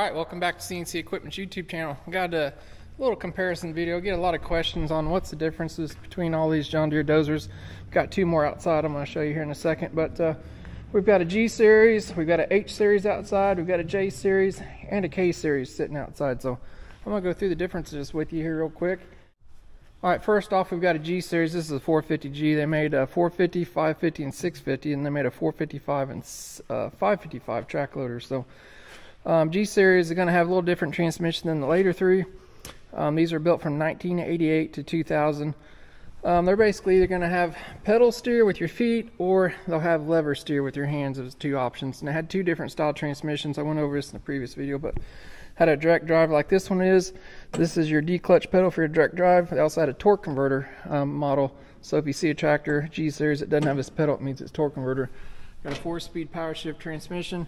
Alright, welcome back to CNC Equipment's YouTube channel. Got a little comparison video. Get a lot of questions on what's the differences between all these John Deere dozers. Got two more outside I'm going to show you here in a second, but we've got a G series, we've got an H series outside, we've got a J series, and a K series sitting outside. So I'm going to go through the differences with you here real quick. Alright, first off, we've got a G series. This is a 450G. They made a 450, 550, and 650, and they made a 455 and 555 track loader. So G series is going to have a little different transmission than the later three. These are built from 1988 to 2000. They're basically either going to have pedal steer with your feet, or they'll have lever steer with your hands as two options. And it had two different style transmissions. I went over this in the previous video, but had a direct drive like this one is. This is your D clutch pedal for your direct drive. They also had a torque converter model. So if you see a tractor G series that doesn't have this pedal, it means it's torque converter. Got a 4-speed power shift transmission.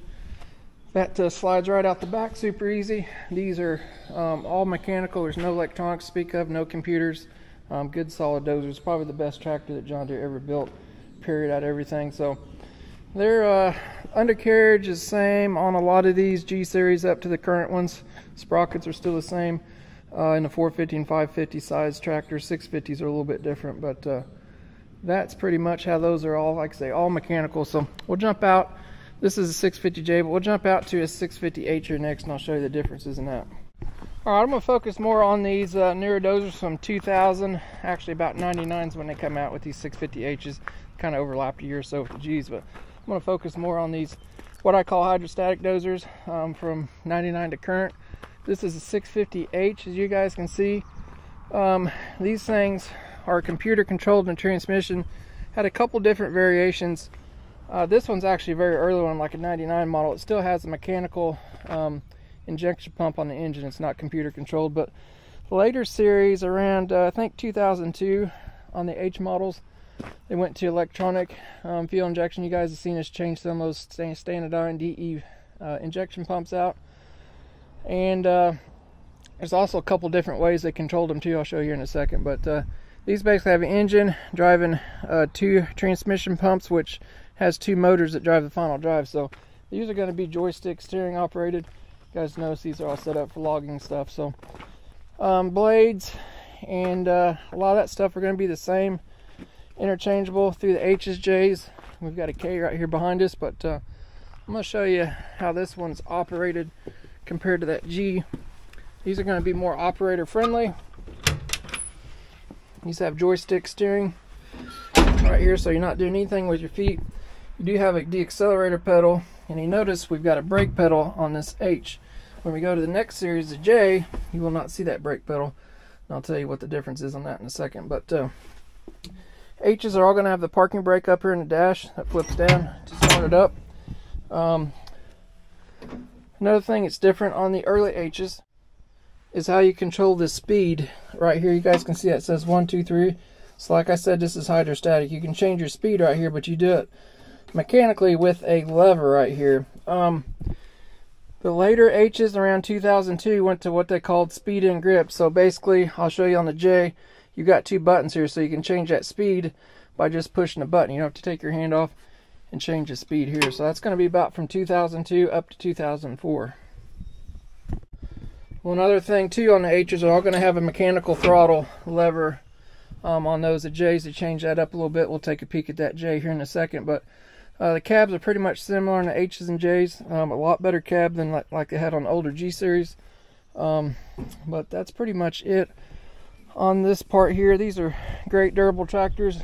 That slides right out the back, super easy. These are all mechanical. There's no electronics to speak of, no computers. Good solid dozers. Probably the best tractor that John Deere ever built, period, out of everything. So their undercarriage is the same on a lot of these G series up to the current ones. Sprockets are still the same in the 450 and 550 size tractors. 650s are a little bit different, but that's pretty much how those are all, like I say, all mechanical. So we'll jump out. This is a 650J, but we'll jump out to a 650H here next, and I'll show you the differences in that. Alright, I'm going to focus more on these newer dozers from 2000. Actually, about 99 is when they come out with these 650Hs. Kind of overlapped a year or so with the Gs, but I'm going to focus more on these, what I call hydrostatic dozers, from 99 to current. This is a 650H, as you guys can see. These things are computer controlled in the transmission. Had a couple different variations. This one's actually a very early one, like a 99 model. It still has a mechanical injection pump on the engine. It's not computer controlled, but the later series around I think 2002 on the H models, they went to electronic fuel injection. You guys have seen us change some of those standard R&D injection pumps out, and there's also a couple different ways they controlled them too. I'll show you in a second, but these basically have an engine driving two transmission pumps, which has two motors that drive the final drive. So these are going to be joystick steering operated. You guys notice these are all set up for logging stuff. So blades and a lot of that stuff are going to be the same, interchangeable through the H's, J's. We've got a K right here behind us, but I'm going to show you how this one's operated compared to that G. These are going to be more operator friendly. These have joystick steering right here, so you're not doing anything with your feet. You do have a deaccelerator pedal, and you notice we've got a brake pedal on this H. When we go to the next series, the J, you will not see that brake pedal, and I'll tell you what the difference is on that in a second. But H's are all going to have the parking brake up here in the dash that flips down to start it up. Another thing that's different on the early H's is how you control the speed. Right here, you guys can see that it says 1, 2, 3. So like I said, this is hydrostatic. You can change your speed right here, but you do it mechanically with a lever right here. The later H's around 2002 went to what they called speed and grip. So basically, I'll show you on the J, you got two buttons here, so you can change that speed by just pushing a button. You don't have to take your hand off and change the speed here. So that's going to be about from 2002 up to 2004. One other thing too, on the H's are all going to have a mechanical throttle lever on those. The J's, to change that up a little bit. We'll take a peek at that J here in a second, but the cabs are pretty much similar on the H's and J's. A lot better cab than like they had on the older G series. But that's pretty much it on this part here. These are great durable tractors.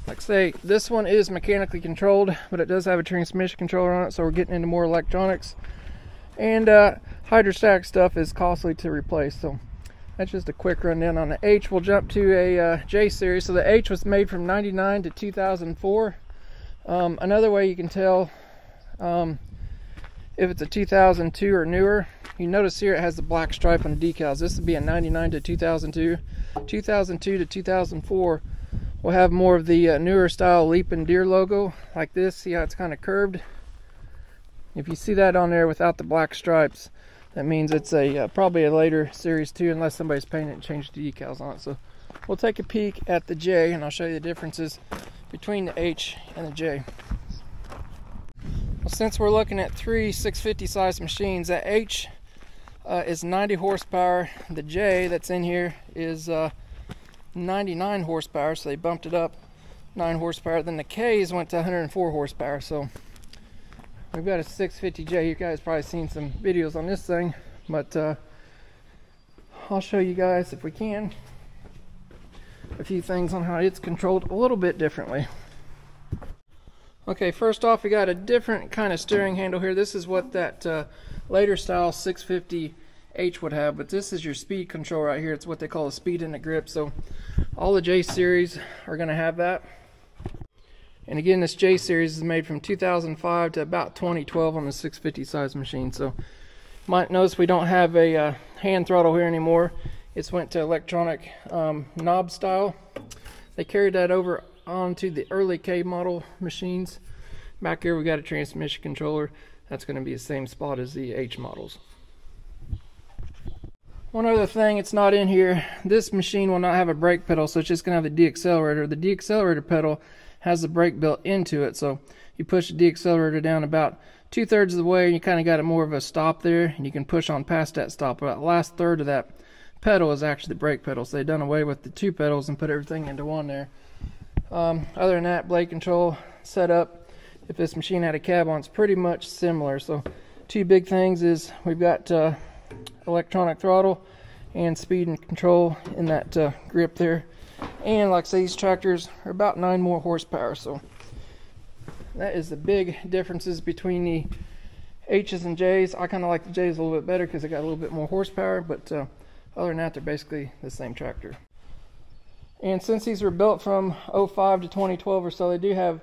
Like I say, this one is mechanically controlled, but it does have a transmission controller on it, so we're getting into more electronics. And hydrostatic stuff is costly to replace. So that's just a quick rundown on the H. We'll jump to a J series. So the H was made from 99 to 2004. Another way you can tell if it's a 2002 or newer, you notice here it has the black stripe on the decals. This would be a 99 to 2002. 2002 to 2004 will have more of the newer style Leaping Deer logo like this. See how it's kind of curved? If you see that on there without the black stripes, that means it's a probably a later series 2, unless somebody's painted and changed the decals on it. So we'll take a peek at the J, and I'll show you the differences between the H and the J. Well, since we're looking at three 650 size machines, that H is 90 horsepower. The J that's in here is 99 horsepower, so they bumped it up 9 horsepower. Then the K's went to 104 horsepower. So we've got a 650J. You guys probably seen some videos on this thing, but I'll show you guys, if we can, a few things on how it's controlled a little bit differently. Okay, first off, we got a different kind of steering handle here. This is what that later style 650H would have, but this is your speed control right here. It's what they call a speed in the grip. So all the J series are going to have that. And again, this J series is made from 2005 to about 2012 on the 650 size machine. So you might notice we don't have a hand throttle here anymore. It's went to electronic knob style. They carried that over onto the early K model machines. Back here we got a transmission controller. That's going to be the same spot as the H models. One other thing, it's not in here. This machine will not have a brake pedal, so it's just going to have the deaccelerator. The deaccelerator pedal has the brake built into it, so you push the deaccelerator down about 2/3 of the way, and you kind of got it more of a stop there, and you can push on past that stop. About the last third of that pedal is actually the brake pedal, so they've done away with the 2 pedals and put everything into one there. Other than that, blade control setup, if this machine had a cab on, it's pretty much similar. So 2 big things is we've got electronic throttle and speed and control in that grip there. And like I say, these tractors are about 9 more horsepower. So that is the big differences between the H's and J's. I kind of like the J's a little bit better because they got a little bit more horsepower, but other than that, they're basically the same tractor. And since these were built from 05 to 2012 or so, they do have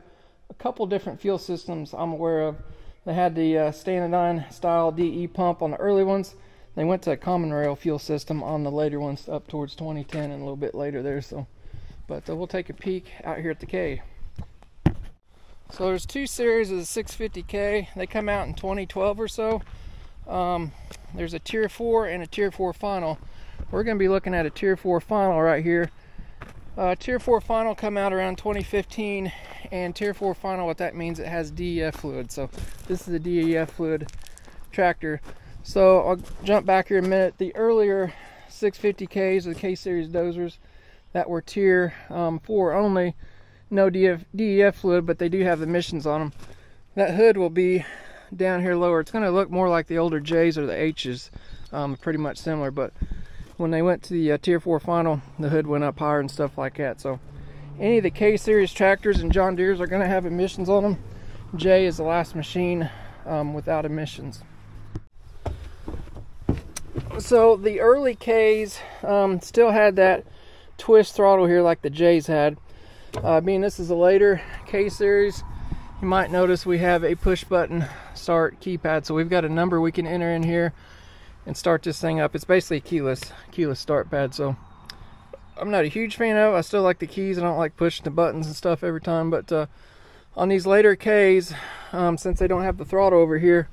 a couple different fuel systems I'm aware of. They had the Standardine style DE pump on the early ones. They went to a common rail fuel system on the later ones up towards 2010 and a little bit later there. So, but we'll take a peek out here at the K. So there's 2 series of the 650K. They come out in 2012 or so. There's a Tier 4 and a Tier 4 final. We're going to be looking at a Tier 4 final right here. Tier 4 final come out around 2015, and Tier 4 final, what that means, it has DEF fluid. So this is a DEF fluid tractor. So I'll jump back here a minute. The earlier 650Ks, the K series dozers that were Tier 4 only, no DEF fluid, but they do have emissions on them. That hood will be down here lower. It's going to look more like the older J's or the H's, pretty much similar, but when they went to the Tier 4 final, the hood went up higher and stuff like that. So any of the K series tractors and John Deere's are going to have emissions on them. J is the last machine without emissions. So the early K's still had that twist throttle here like the J's had. Being this is a later K series, you might notice we have a push button start keypad. So we've got a number we can enter in here and start this thing up. It's basically a keyless start pad. So I'm not a huge fan of it. I still like the keys. I don't like pushing the buttons and stuff every time. But on these later Ks, since they don't have the throttle over here,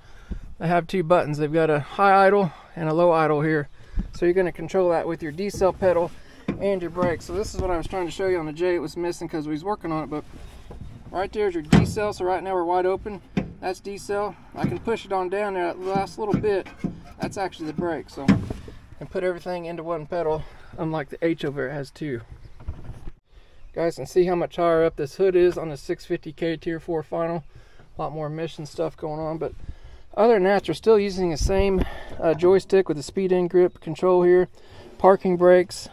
they have 2 buttons. They've got a high idle and a low idle here. So you're going to control that with your decel pedal and your brake. So this is what I was trying to show you on the J. It was missing because we was working on it, but right there's your decel. So right now we're wide open. That's decel. I can push it on down there. That last little bit, that's actually the brake. So I can put everything into one pedal, unlike the H over it has 2. Guys can see how much higher up this hood is on the 650K Tier 4 final. A lot more emission stuff going on, but other than that, you're still using the same joystick with the speed in grip control here. Parking brakes.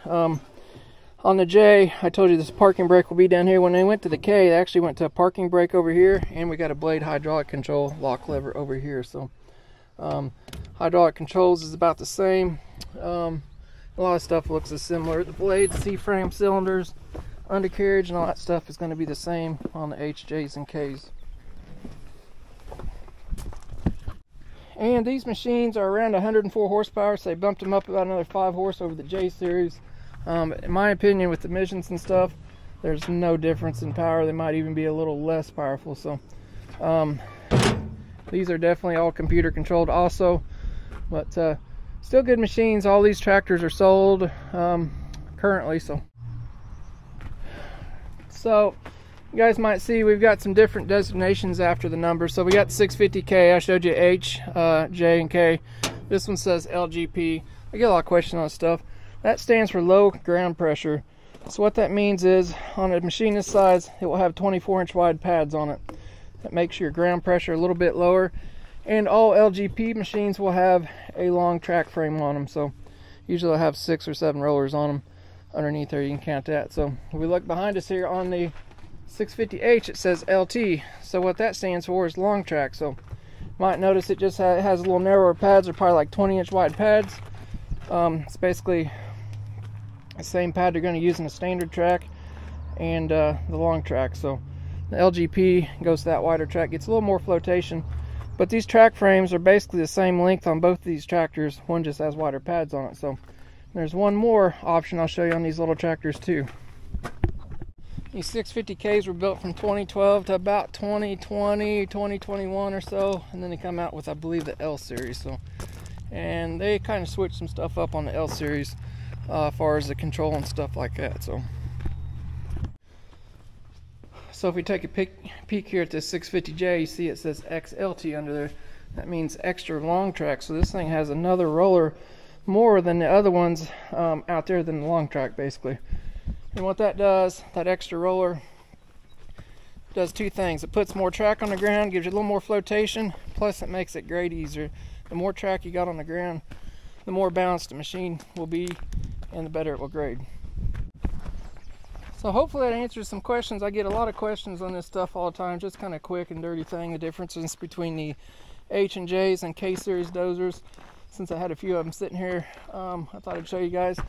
On the J, I told you this parking brake will be down here. When they went to the K, they actually went to a parking brake over here, and we got a blade hydraulic control lock lever over here. So hydraulic controls is about the same. A lot of stuff looks as similar. The blades, C-frame, cylinders, undercarriage, and all that stuff is going to be the same on the H, J's, and K's. And these machines are around 104 horsepower, so they bumped them up about another 5 horse over the J series. In my opinion, with emissions and stuff, there's no difference in power. They might even be a little less powerful. So these are definitely all computer controlled also, but still good machines. All these tractors are sold currently. So you guys might see we've got some different designations after the numbers. So we got 650K. I showed you H, J, and K. This one says LGP. I get a lot of questions on this stuff. That stands for low ground pressure. So what that means is, on a machine this size, it will have 24-inch wide pads on it. That makes your ground pressure a little bit lower. And all LGP machines will have a long track frame on them. So usually they'll have 6 or 7 rollers on them. Underneath there you can count that. So if we look behind us here on the 650H, it says LT. So what that stands for is long track. So you might notice it just has a little narrower pads. They're probably like 20-inch wide pads. It's basically the same pad you're going to use in a standard track and the long track. So the LGP goes to that wider track, gets a little more flotation. But these track frames are basically the same length on both of these tractors. One just has wider pads on it. So there's one more option I'll show you on these little tractors too. These 650Ks were built from 2012 to about 2020, 2021 or so, and then they come out with, I believe, the L series. So, and they kind of switched some stuff up on the L series as far as the control and stuff like that. So if we take a peek here at this 650J, you see it says XLT under there. That means extra long track. So this thing has another roller more than the other ones out there than the long track, basically. And what that does, that extra roller does two things. It puts more track on the ground, gives you a little more flotation, plus it makes it grade easier. The more track you got on the ground, the more balanced the machine will be and the better it will grade. So hopefully that answers some questions. I get a lot of questions on this stuff all the time, just kind of quick and dirty thing, the differences between the H and J's and K series dozers. Since I had a few of them sitting here, I thought I'd show you guys.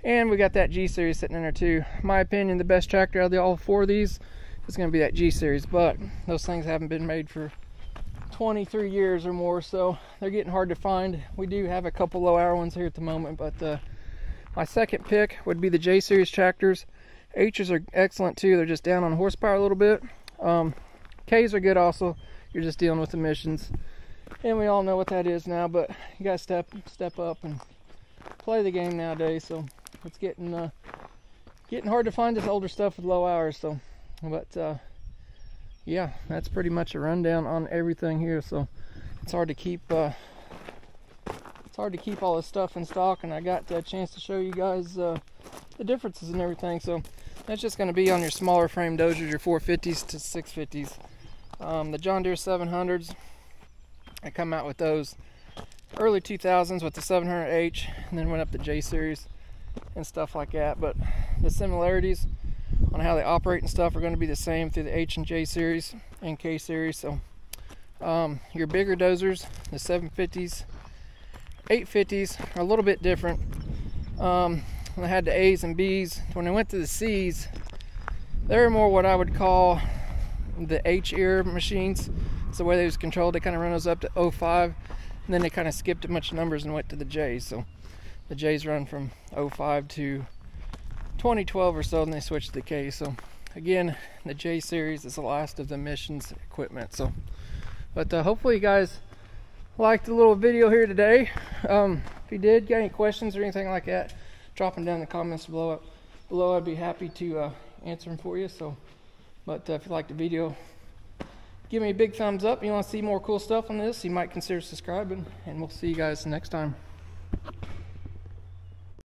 And we got that G series sitting in there too. In my opinion, the best tractor out of all 4 of these is going to be that G series, but those things haven't been made for 23 years or more, so they're getting hard to find. We do have a couple low hour ones here at the moment, but my second pick would be the J series tractors. H's are excellent too. They're just down on horsepower a little bit. K's are good also. You're just dealing with emissions, and we all know what that is now, but you gotta step up and play the game nowadays. So it's getting hard to find this older stuff with low hours. So, but yeah, that's pretty much a rundown on everything here. So it's hard to keep all this stuff in stock, and I got a chance to show you guys the differences and everything. So that's just going to be on your smaller frame dozers, your 450s to 650s. The John Deere 700s, I come out with those early 2000s with the 700H, and then went up to J series and stuff like that. But the similarities on how they operate and stuff are going to be the same through the H and J series and K series. So your bigger dozers, the 750s, 850s, are a little bit different. I had the A's and B's. When I went to the C's, they're more what I would call the H era machines. It's the way they was controlled. They kind of run those up to 05, and then they kind of skipped a bunch of numbers and went to the J's. So the J's run from 05 to 2012 or so, and they switched to the K. So again, the J series is the last of the emissions equipment. So, but hopefully you guys liked the little video here today. If you did, got any questions or anything like that, drop them down in the comments below. I'd be happy to answer them for you. So, but if you liked the video, give me a big thumbs up. If you want to see more cool stuff on this, you might consider subscribing, and we'll see you guys next time.